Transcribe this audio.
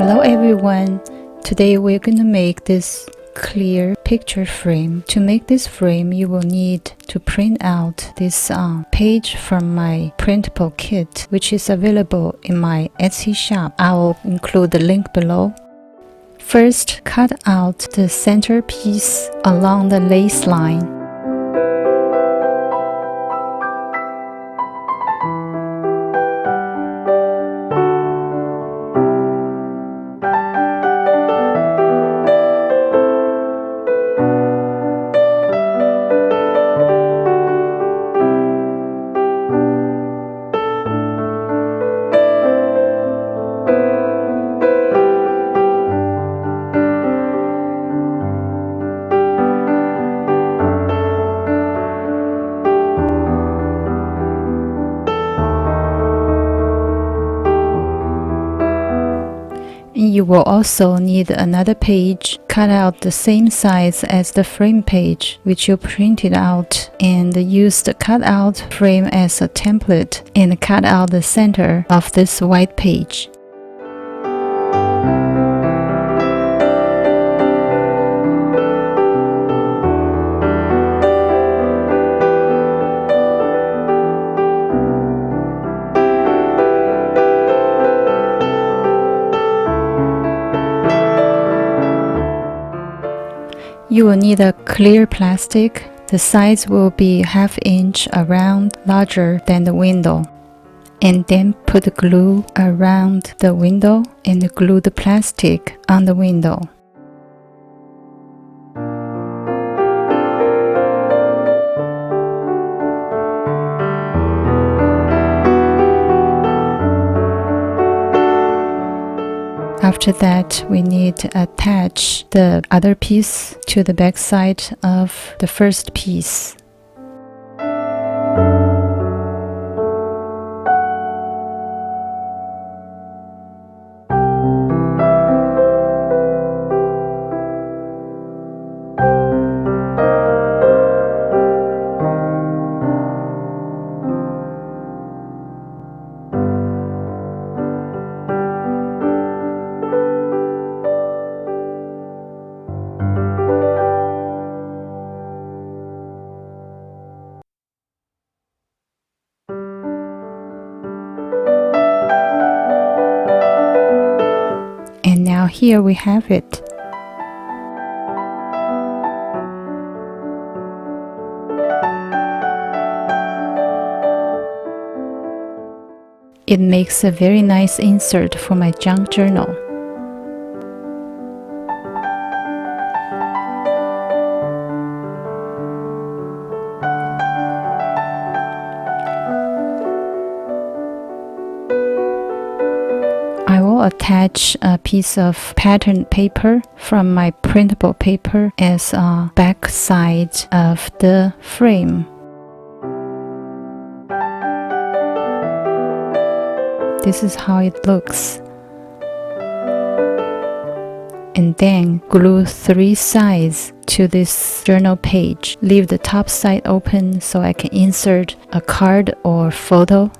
Hello everyone! Today we're going to make this clear picture frame. To make this frame, you will need to print out this page from my printable kit, which is available in my Etsy shop. I will include the link below. First, cut out the center piece along the lace line. You will also need another page cut out the same size as the frame page, which you printed out, and use the cutout frame as a template and cut out the center of this white page. You will need a clear plastic. The size will be ½ inch around, larger than the window. And then put glue around the window and glue the plastic on the window. After that, we need to attach the other piece to the back side of the first piece. And now here we have it. It makes a very nice insert for my junk journal. I will attach a piece of pattern paper from my printable paper as a back side of the frame. This is how it looks. And then glue 3 sides to this journal page. Leave the top side open so I can insert a card or photo.